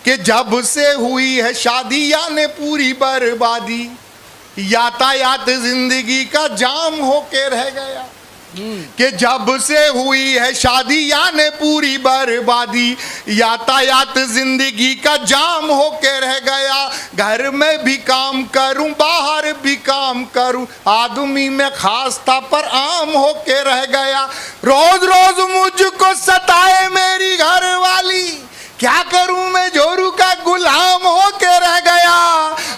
कि जब से हुई है शादी यानी पूरी बर्बादी, यातायात जिंदगी का जाम होके रह गया। कि जब से हुई है शादी यानी पूरी बर्बादी, यातायात जिंदगी का जाम होके रह गया। घर में भी काम करूं बाहर भी काम करूं, आदमी में खास था पर आम होके रह गया। रोज रोज मुझको सताए मेरी घर वाली, क्या करूं मैं जोरू का गुलाम होके रह गया।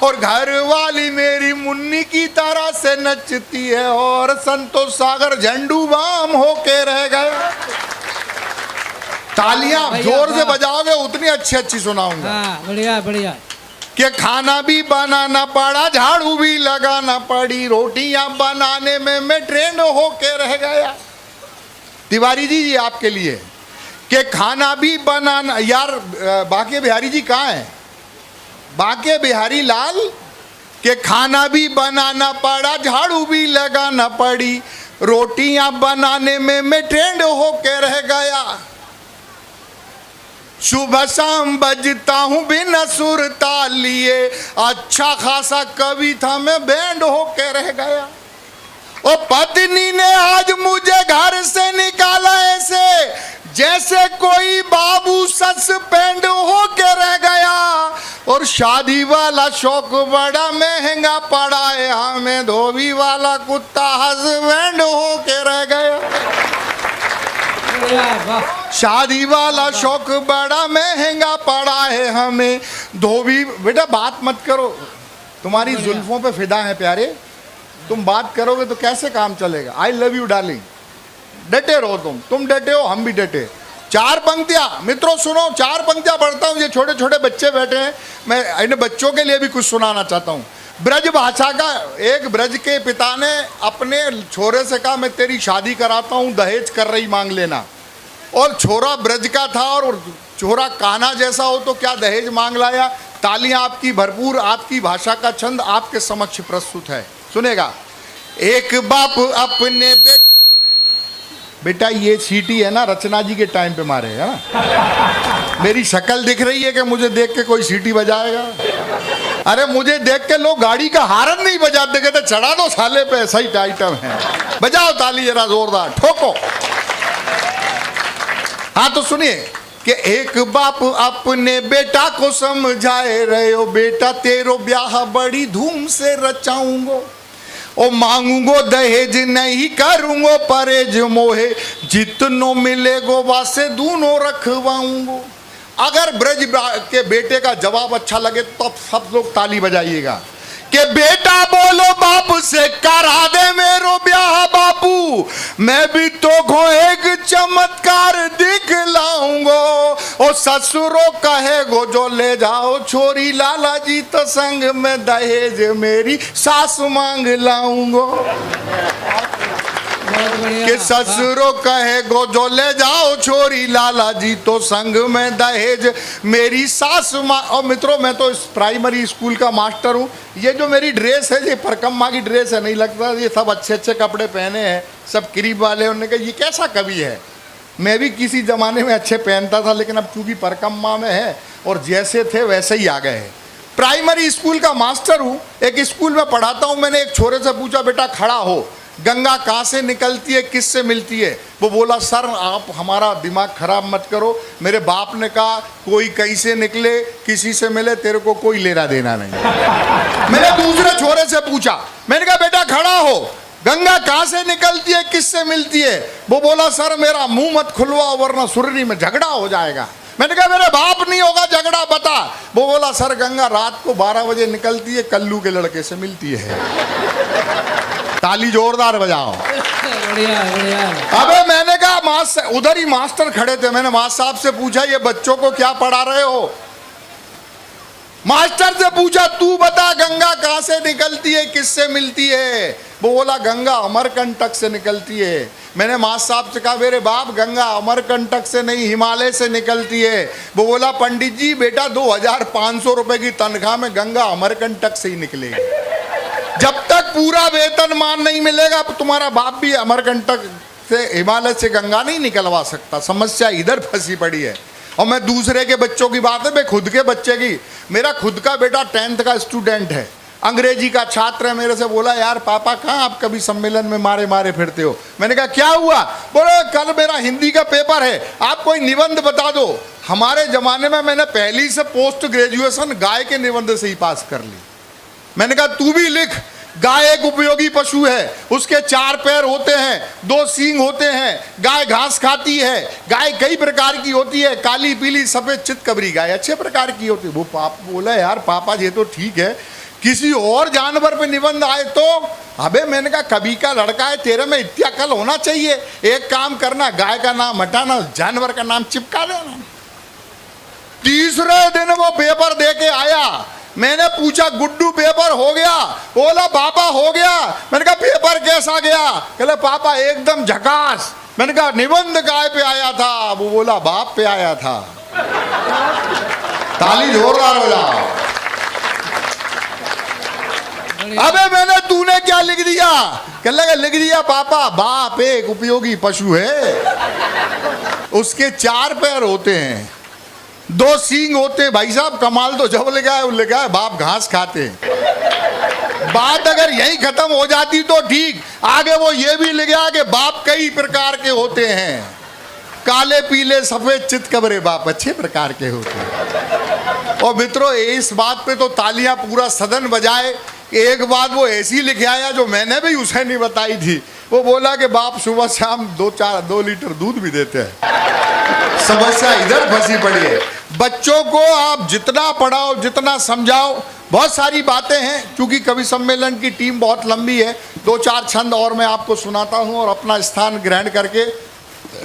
और घर वाली मेरी मुन्नी की तरह से नचती है और संतोष सागर झंडू बाम होके रह गया। तालियां जोर से बजाओगे उतनी अच्छी अच्छी सुनाऊंगा। बढ़िया बढ़िया। कि खाना भी बनाना पड़ा, झाड़ू भी लगाना पड़ी, रोटियां बनाने में मैं ट्रेंड होके रह गया। तिवारी जी ये आपके लिए कि खाना भी बनाना, यार बाके बिहारी जी कहाँ हैं? बाके बिहारी लाल के खाना भी बनाना पड़ा, झाड़ू भी लगाना पड़ी, रोटियां बनाने में मैं ट्रेंड होके रह गया। सुबह शाम बजता हूं बिना सुर ताल लिए, अच्छा खासा कवि था मैं बैंड होके रह गया। और पत्नी ने आज मुझे घर से निकाला ऐसे जैसे कोई बाबू सस्पेंड होके रह गया। और शादी वाला शौक बड़ा महंगा पड़ा है हमें, धोबी वाला कुत्ता हस्बैंड होके रह गया। शादी वाला शौक बड़ा महंगा पड़ा है हमें, धोबी। बेटा बात मत करो, तुम्हारी जुल्फों पे फिदा है प्यारे, तुम बात करोगे तो कैसे काम चलेगा। आई लव यू डार्लिंग, डटे रहो तुम डटे हो, हम भी डटे। चार पंक्तियां मित्रों सुनो, चार पंक्तियां पढ़ता हूं। ये छोटे छोटे बच्चे बैठे हैं, मैं इन बच्चों के लिए भी कुछ सुनाना चाहता हूं। ब्रज भाषा का एक ब्रज के पिता ने अपने छोरे से कहा मैं तेरी शादी कराता हूं, दहेज कर रही मांग लेना। और छोरा ब्रज का था और छोरा कान्हा जैसा हो तो क्या दहेज मांग लाया। तालियां आपकी भरपूर, आपकी भाषा का छंद आपके समक्ष प्रस्तुत है, सुनेगा। एक बाप अपने बेटा ये सीटी है ना रचना जी के टाइम पे मारे है ना। मेरी शक्ल दिख रही है कि मुझे देख के कोई सीटी बजाएगा? अरे मुझे देख के लोग गाड़ी का हारन नहीं बजाते, कहते चढ़ा दो साले पे, सही आइटम है, बजाओ ताली जरा जोरदार, ठोको। हाँ तो सुनिए कि एक बाप अपने बेटा को समझाए रहे हो, बेटा तेरो ब्याह बड़ी धूम से रचाऊंगो, ओ मांगूंगो दहेज नहीं करूंगो परहेज मोहे, जितनो मिलेगो वासे दूनो रखवाऊंगो। अगर ब्रज के बेटे का जवाब अच्छा लगे तो सब लोग ताली बजाइएगा कि बेटा बोलो बाप से करा दे मेरो ब्याह बापू, मैं भी तो को एक चमत्कार दिखलाऊंगो। ओ ससुरो कहेगो जो ले जाओ छोरी, लाला जी तो संग में दहेज मेरी सास मांग लाऊंगो। कि ससुरो कहेगो जो ले जाओ छोरी, लाला जी तो संग में दहेज मेरी सास मां। और मित्रों मैं तो इस प्राइमरी स्कूल का मास्टर हूँ। ये जो मेरी ड्रेस है ये परकम्मा की ड्रेस है, नहीं लगता ये सब अच्छे अच्छे कपड़े पहने हैं, सब करीब वाले। उन्होंने कहा ये कैसा कवि है। मैं भी किसी ज़माने में अच्छे पहनता था, लेकिन अब चूँकि परकम्मा में है और जैसे थे वैसे ही आ गए हैं। प्राइमरी स्कूल का मास्टर हूँ, एक स्कूल में पढ़ाता हूँ। मैंने एक छोरे से पूछा बेटा खड़ा हो, गंगा कहाँ से निकलती है, किससे मिलती है? वो बोला सर आप हमारा दिमाग खराब मत करो, मेरे बाप ने कहा कोई कहीं से निकले किसी से मिले तेरे को कोई लेना देना नहीं। मैंने दूसरे छोरे से पूछा, मैंने कहा बेटा खड़ा हो, गंगा कहाँ से निकलती है, किससे मिलती है? वो बोला सर मेरा मुंह मत खुलवाओ वरना सुरनी में झगड़ा हो जाएगा। मैंने कहा मेरे बाप नहीं होगा झगड़ा, बता। वो बोला सर गंगा रात को 12 बजे निकलती है, कल्लू के लड़के से मिलती है। ताली जोरदार बजाओ। बढ़िया बढ़िया। अबे मैंने कहा उधर ही मास्टर खड़े थे, मैंने मास्टर साहब से पूछा ये बच्चों को क्या पढ़ा रहे हो? मास्टर से पूछा तू बता गंगा कहाँ से निकलती है, किससे मिलती है? वो बोला गंगा अमरकंटक से निकलती है। मैंने मास्टर साहब से कहा मेरे बाप गंगा अमरकंटक से नहीं हिमालय से निकलती है। वो बोला पंडित जी बेटा 2500 रुपए की तनख्वाह में गंगा अमरकंटक से ही निकलेगी। जब तक पूरा वेतनमान नहीं मिलेगा तुम्हारा बाप भी अमरकंटक से हिमालय से गंगा नहीं निकलवा सकता। समस्या इधर फंसी पड़ी है। और मैं दूसरे के बच्चों की बात है, मैं खुद के बच्चे की, मेरा खुद का बेटा 10th का स्टूडेंट है, अंग्रेजी का छात्र है, मेरे से बोला यार पापा कहाँ आप कभी सम्मेलन में मारे मारे फिरते हो। मैंने कहा क्या हुआ? बोले कल मेरा हिंदी का पेपर है, आप कोई निबंध बता दो। हमारे जमाने में मैंने पहली से पोस्ट ग्रेजुएशन गाय के निबंध से ही पास कर ली। मैंने कहा तू भी लिख। गाय एक उपयोगी पशु है, उसके 4 पैर होते हैं, 2 सींग होते हैं, गाय घास खाती है, गाय कई प्रकार की होती है, काली पीली सफेद चितकबरी गाय अच्छे प्रकार की होती है। वो पापा बोला यार पापा ये तो ठीक है, किसी और जानवर पे निबंध आए तो? अबे मैंने कहा कभी का लड़का है, तेरे में इतना अकल होना चाहिए, एक काम करना गाय का नाम हटाना, जानवर का नाम चिपका देना। तीसरे दिन वो पेपर दे के आया, मैंने पूछा गुड्डू पेपर हो गया? बोला पापा हो गया। मैंने कहा पेपर कैसा गया? कहले पापा एकदम झकास। मैंने कहा निबंध गाय पे आया था? वो बोला बाप पे आया था। ताली जोरदार हो जाओ। अबे मैंने तूने क्या लिख दिया? कह लगा लिख दिया पापा बाप एक उपयोगी पशु है, उसके 4 पैर होते हैं, 2 सींग होते हैं। भाई साहब कमाल तो जब लिखा है बाप घास खाते हैं। बात अगर यही खत्म हो जाती तो ठीक, आगे वो ये भी लिखा कि बाप कई प्रकार के होते हैं, काले पीले सफेद चितकबरे बाप अच्छे प्रकार के होते हैं। और मित्रों इस बात पे तो तालियां पूरा सदन बजाए। एक बात वो ऐसी लिख आया जो मैंने भी उसे नहीं बताई थी। वो बोला कि बाप सुबह शाम 2 लीटर दूध भी देते हैं। समस्या इधर फंसी पड़ी है। बच्चों को आप जितना पढ़ाओ जितना समझाओ, बहुत सारी बातें हैं। क्योंकि कवि सम्मेलन की टीम बहुत लंबी है, 2-4 छंद और मैं आपको सुनाता हूं और अपना स्थान ग्रहण करके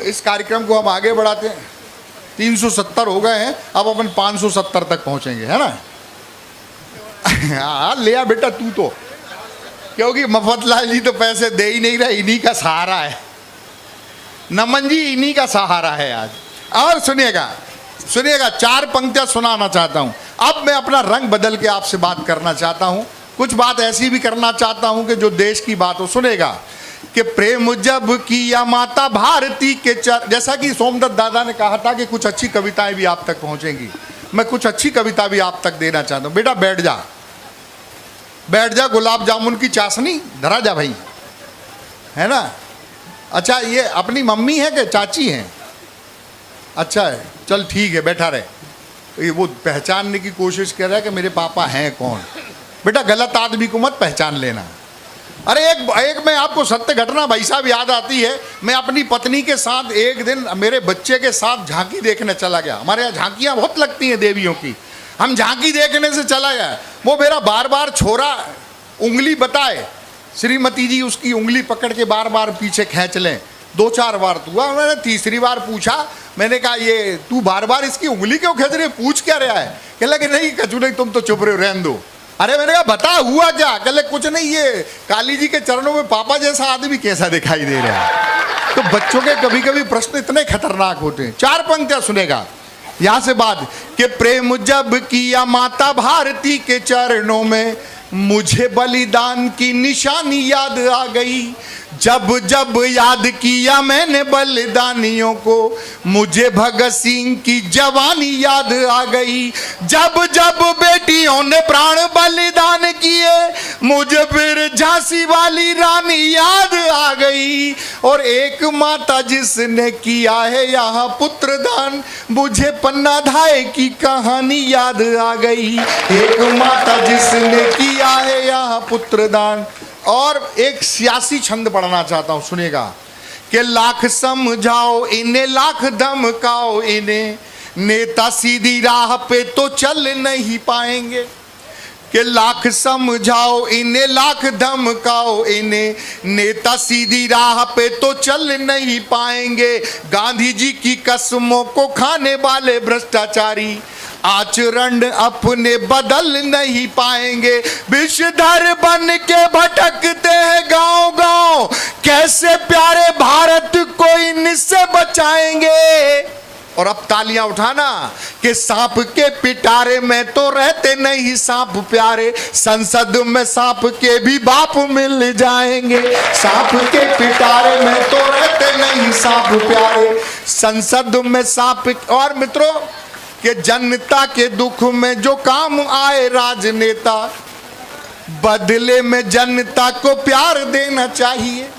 इस कार्यक्रम को हम आगे बढ़ाते हैं। 370 हो गए हैं, अब अपन 570 तक पहुंचेंगे, है ना? हाँ ले आ बेटा तू तो, क्योंकि मफतलाल जी तो पैसे दे ही नहीं रहे, इन्हीं का सहारा है। नमन जी इन्हीं का सहारा है आज। और सुनिएगा 4 पंक्तियां सुनाना चाहता हूं। अब मैं अपना रंग बदल के आपसे बात करना चाहता हूं, कुछ बात ऐसी भी करना चाहता हूं कि जो देश की बात हो। सुनेगा कि प्रेम जब किया माता भारती के जैसा कि सोमदत्त दादा ने कहा था कि कुछ अच्छी कविताएं भी आप तक पहुंचेंगी। मैं कुछ अच्छी कविता भी आप तक देना चाहता हूं। बेटा बैठ जा, गुलाब जामुन की चाशनी धरा जा भाई, है ना? अच्छा ये अपनी मम्मी है कि चाची हैं? अच्छा है, चल ठीक है बैठा रहे। वो पहचानने की कोशिश कर रहा है कि मेरे पापा हैं कौन। बेटा गलत आदमी को मत पहचान लेना। अरे एक मैं आपको सत्य घटना भाई साहब याद आती है। मैं अपनी पत्नी के साथ एक दिन मेरे बच्चे के साथ झांकी देखने चला गया। हमारे यहाँ झांकियाँ बहुत लगती हैं देवियों की। हम झांकी देखने से चला गया। वो मेरा बार बार छोरा उंगली बताए, श्रीमती जी उसकी उंगली पकड़ के बार बार पीछे खींच लें। 2-4 बार हुआ। मैंने तीसरी बार पूछा, मैंने कहा ये तू बार बार इसकी उंगली क्यों खींच रही है, पूछ क्या रहा है? कह लगे नहीं कचू नहीं, तुम तो चुप रहे हो, रहने दो। अरे मैंने कहा बता हुआ क्या? कह लगे कुछ नहीं, ये काली जी के चरणों में पापा जैसा आदमी कैसा दिखाई दे रहा है। तो बच्चों के कभी कभी प्रश्न इतने खतरनाक होते हैं। 4 पंक्तियां सुनेगा यहां से बात कि प्रेम जब किया माता भारती के चरणों में, मुझे बलिदान की निशानी याद आ गई। जब जब याद किया मैंने बलिदानियों को, मुझे भगत सिंह की जवानी याद आ गई। जब जब बेटियों ने प्राण बलिदान किए, मुझे फिर झांसी वाली रानी याद आ गई। और एक माता जिसने किया है यहाँ पुत्र दान, मुझे पन्ना धाय की कहानी याद आ गई। एक माता जिसने किया है यहाँ पुत्र दान। और एक सियासी छंद पढ़ना चाहता हूं, सुनिएगा कि लाख समझाओ इन्हें लाख धमकाओ इन्हें, नेता सीधी राह पे तो चल नहीं पाएंगे। कि लाख समझाओ इन्हें लाख धमकाओ इन्हें, नेता सीधी राह पे तो चल नहीं पाएंगे। गांधी जी की कसमों को खाने वाले भ्रष्टाचारी, आचरण अपने बदल नहीं पाएंगे। विषधर बन के भटकते हैं गांव गांव, कैसे प्यारे भारत को इनसे बचाएंगे। और अब तालियां उठाना कि सांप के पिटारे में तो रहते नहीं सांप प्यारे, संसद में सांप के भी बाप मिल जाएंगे। सांप के पिटारे में तो रहते नहीं सांप प्यारे, संसद में सांप। और मित्रों कि जनता के दुख में जो काम आए राजनेता, बदले में जनता को प्यार देना चाहिए।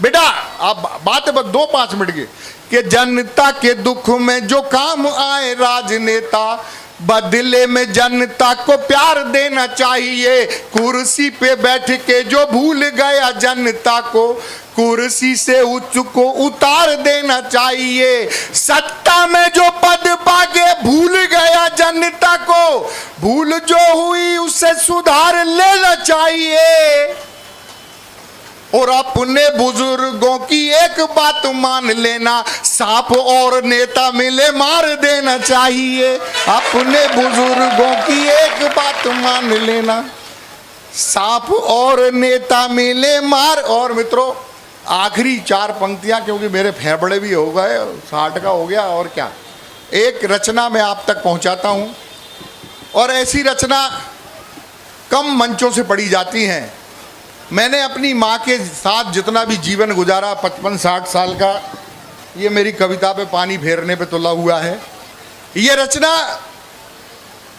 बेटा आप बात बस 2-5 मिनट की कि जनता के दुख में जो काम आए राजनेता, बदले में जनता को प्यार देना चाहिए। कुर्सी पे बैठ के जो भूल गया जनता को, कुर्सी से उच्च को उतार देना चाहिए। सत्ता में जो पद पाके भूल गया जनता को, भूल जो हुई उसे सुधार लेना चाहिए। और अपने बुजुर्गों की एक बात मान लेना, सांप और नेता मिले मार देना चाहिए। अपने बुजुर्गों की एक बात मान लेना, सांप और नेता मिले मार। और मित्रों आखिरी 4 पंक्तियां, क्योंकि मेरे फेफड़े भी हो गए, 60 का हो गया और क्या, एक रचना मैं आप तक पहुंचाता हूं। और ऐसी रचना कम मंचों से पढ़ी जाती हैं। मैंने अपनी माँ के साथ जितना भी जीवन गुजारा, 55-60 साल का, ये मेरी कविता पे पानी फेरने पे तुला हुआ है। ये रचना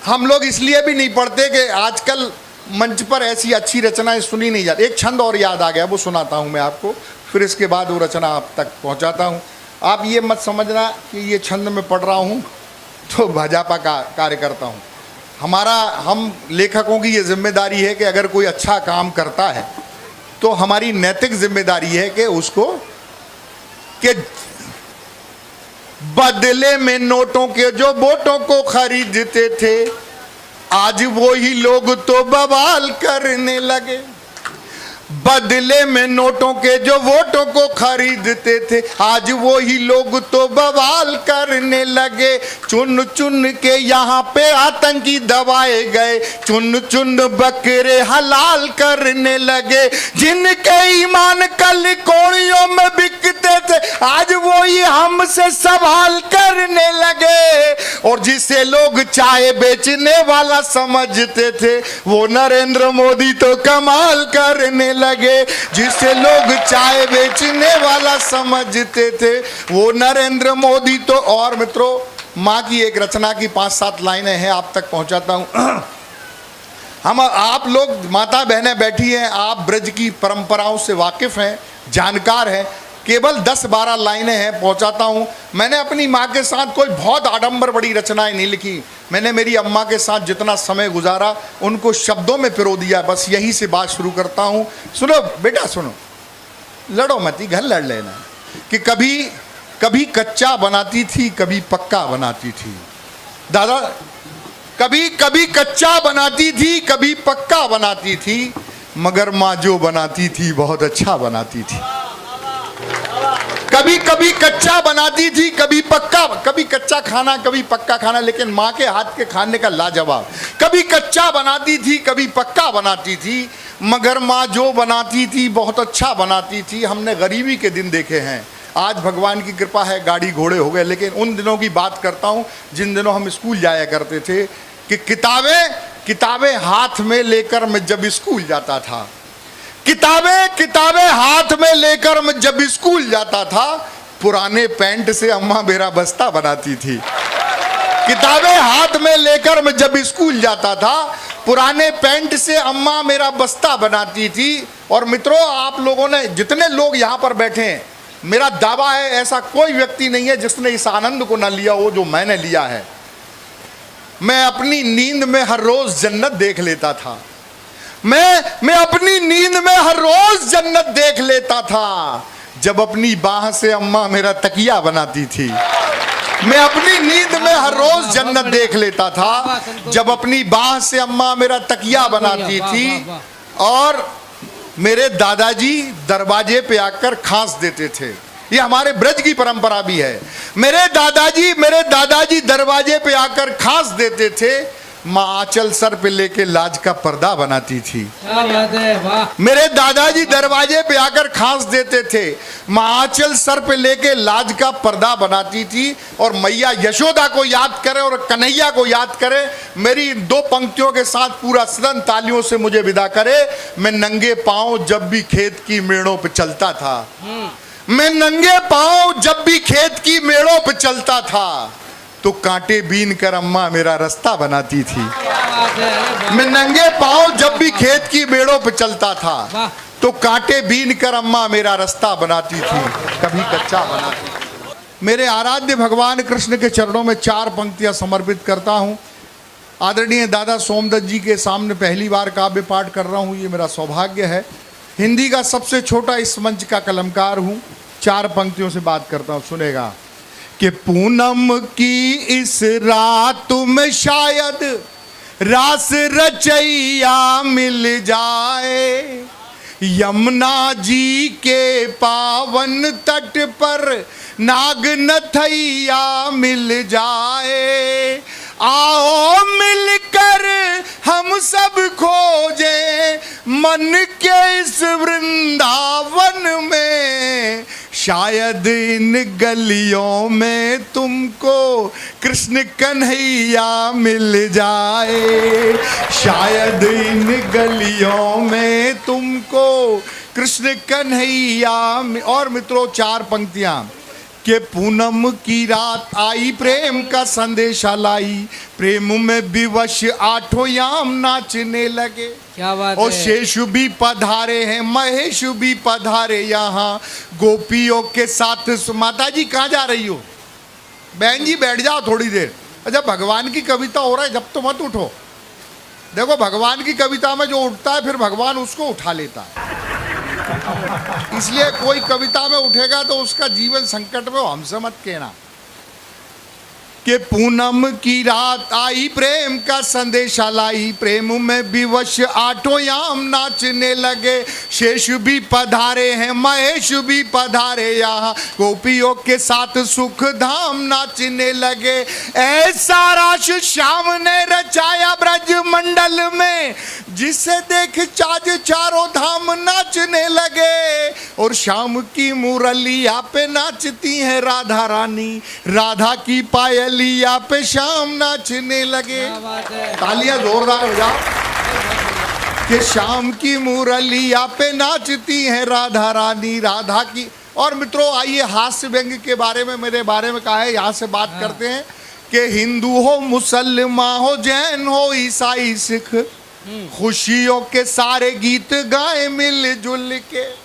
हम लोग इसलिए भी नहीं पढ़ते कि आजकल मंच पर ऐसी अच्छी रचनाएं सुनी नहीं जाती। एक छंद और याद आ गया, वो सुनाता हूँ मैं आपको, फिर इसके बाद वो रचना आप तक पहुँचाता हूँ। आप ये मत समझना कि ये छंद में पढ़ रहा हूँ तो भाजपा का कार्य करता हूँ। हम लेखकों की ये जिम्मेदारी है कि अगर कोई अच्छा काम करता है तो हमारी नैतिक जिम्मेदारी है कि उसको कि बदले में नोटों के जो वोटों को खरीदते थे, आज वो ही लोग तो बवाल करने लगे। बदले में नोटों के जो वोटों को खरीदते थे, आज वो ही लोग तो बवाल करने लगे। चुन चुन के यहाँ पे आतंकी दबाए गए, चुन चुन बकरे हलाल करने लगे। जिनके ईमान कल कोड़ियों में बिकते थे, आज वो ही हमसे सवाल करने लगे। और जिसे लोग चाय बेचने वाला समझते थे, वो नरेंद्र मोदी तो कमाल करने लगे। जिसे लोग चाय बेचने वाला समझते थे, वो नरेंद्र मोदी तो। और मित्रों माँ की एक रचना की 5-7 लाइनें हैं, आप तक पहुंचाता हूं। हम आप लोग माता बहनें बैठी हैं, आप ब्रज की परंपराओं से वाकिफ हैं, जानकार हैं। केवल 10-12 लाइनें हैं, पहुंचाता हूं। मैंने अपनी माँ के साथ कोई बहुत आडंबर बड़ी रचनाएं नहीं लिखी। मैंने मेरी अम्मा के साथ जितना समय गुजारा उनको शब्दों में पिरो दिया। बस यही से बात शुरू करता हूं। सुनो बेटा सुनो, लड़ो मती, घर लड़ लेना। कि कभी कच्चा बनाती थी, कभी पक्का बनाती थी। दादा कभी कच्चा बनाती थी, कभी पक्का बनाती थी, मगर माँ जो बनाती थी बहुत अच्छा बनाती थी। कभी कच्चा बनाती थी, कभी पक्का, कभी कच्चा खाना कभी पक्का खाना, लेकिन माँ के हाथ के खाने का लाजवाब। कभी कच्चा बनाती थी, कभी पक्का बनाती थी, मगर माँ जो बनाती थी बहुत अच्छा बनाती थी। हमने गरीबी के दिन देखे हैं, आज भगवान की कृपा है गाड़ी घोड़े हो गए, लेकिन उन दिनों की बात करता हूँ जिन दिनों हम स्कूल जाया करते थे कि किताबें हाथ में लेकर मैं जब स्कूल जाता था, किताबें हाथ में लेकर मैं जब स्कूल जाता था, पुराने पैंट से अम्मा मेरा बस्ता बनाती थी। किताबें हाथ में लेकर मैं जब स्कूल जाता था, पुराने पैंट से अम्मा मेरा बस्ता बनाती थी। और मित्रों आप लोगों ने जितने लोग यहाँ पर बैठे हैं, मेरा दावा है ऐसा कोई व्यक्ति नहीं है जिसने इस आनंद को न लिया हो जो मैंने लिया है। मैं अपनी नींद में हर रोज जन्नत देख लेता था। मैं अपनी नींद में हर रोज जन्नत देख लेता था जब अपनी बाह से अम्मा मेरा तकिया बनाती थी। मैं अपनी नींद में हर रोज जन्नत देख लेता था जब अपनी बाह से अम्मा मेरा तकिया बनाती थी। और मेरे दादाजी दरवाजे पे आकर खांस देते थे। ये हमारे ब्रज की परंपरा भी है। मेरे दादाजी दरवाजे पे आकर खांस देते थे माँ आंचल सर पे लेके लाज का पर्दा बनाती थी। क्या बात है, वाह। मेरे दादाजी दरवाजे पे आकर खांस देते थे, माँ आंचल सर पे लेके लाज का पर्दा बनाती थी। और मैया यशोदा को याद करे और कन्हैया को याद करे। मेरी इन दो पंक्तियों के साथ पूरा सदन तालियों से मुझे विदा करे। मैं नंगे पांव जब भी खेत की मेड़ों पे चलता था, मैं नंगे पांव जब भी खेत की मेड़ों पे चलता था, तो कांटे बीन कर अम्मा मेरा रास्ता बनाती थी। क्या बात है, अरे वाह। मैं नंगे पांव जब भी खेत की मेड़ों पे चलता था, वाह। तो कांटे बीन कर अम्मा मेरा रास्ता बनाती थी, कभी कच्चा बनाती थी। मेरे आराध्य भगवान कृष्ण के चरणों में 4 पंक्तियां समर्पित करता हूं। आदरणीय दादा सोमदत्त जी के सामने पहली बार काव्य पाठ कर रहा हूं, ये मेरा सौभाग्य है। हिंदी का सबसे छोटा इस मंच का कलमकार हूं। 4 पंक्तियों से बात करता हूं, सुनेगा। कि पूनम की इस रात में शायद रास रचैया मिल जाए, यमुना जी के पावन तट पर नाग नथैया मिल जाए। आओ मिलकर हम सब खोजें मन के इस वृंदावन में, शायद इन गलियों में तुमको कृष्ण कन्हैया मिल जाए, शायद इन गलियों में तुमको कृष्ण कन्हैया। और मित्रों 4 पंक्तियां। कि पूनम की रात आई प्रेम का संदेशा लाई, प्रेम में विवश 8 याम नाचने लगे। क्या बात और है। शेष भी पधारे हैं, महेश भी पधारे यहाँ गोपियों के साथ। माता जी कहाँ जा रही हो? बहन जी बैठ जाओ थोड़ी देर। अच्छा, भगवान की कविता हो रहा है जब तो मत उठो। देखो भगवान की कविता में जो उठता है फिर भगवान उसको उठा लेता है, इसलिए कोई कविता में उठेगा तो उसका जीवन संकट में हो, हमसे मत कहना। कि पूनम की रात आई प्रेम का संदेशा लाई, प्रेम में विवश 8 याम नाचने लगे। शेष भी पधारे हैं, महेश भी पधारे यहाँ गोपियों के साथ सुख धाम नाचने लगे। ऐसा रास श्याम ने रचाया ब्रज मंडल में, जिसे देख चाज 4 धाम नाचने लगे। और शाम की मुरलिया पे नाचती हैं राधा रानी, राधा की पायल लिया पे शाम नाचने लगे। क्या बात है। तालियां जोरदार हो जाओ। कि शाम की मुरलिया पे नाचती हैं राधा रानी, राधा की। और मित्रों आइए हास्य व्यंग के बारे में, मेरे बारे में कहा है, यहाँ से बात करते हैं। कि हिंदू हो मुसलमान हो जैन हो ईसाई सिख, खुशियों के सारे गीत गाए मिलजुल के।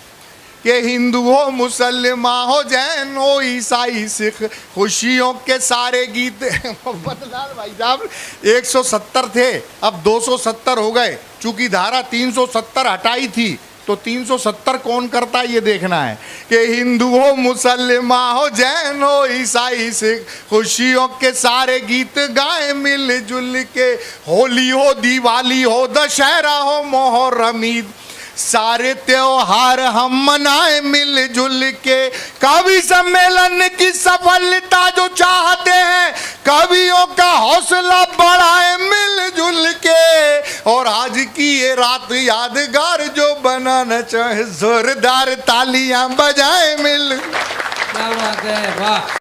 कि हिंदू हो मुसलमान हो जैन हो ईसाई सिख, खुशियों के सारे गीत। मोहम्मदलाल भाई साहब 170 थे, अब 270 हो गए। चूंकि धारा 370 हटाई थी तो 370 कौन करता है ये देखना है। कि हिंदू हो मुसलमान हो जैन हो ईसाई सिख, खुशियों के सारे गीत गाए मिलजुल के। होली हो दिवाली हो दशहरा हो मोहर्रम ईद, सारे त्योहार हम मनाए मिलजुल के। कवि सम्मेलन की सफलता जो चाहते हैं, कवियों का हौसला बढ़ाए मिलजुल के। और आज की ये रात यादगार जो बनाना चाहे, जोरदार तालियां बजाए मिल। क्या बात है, वाह।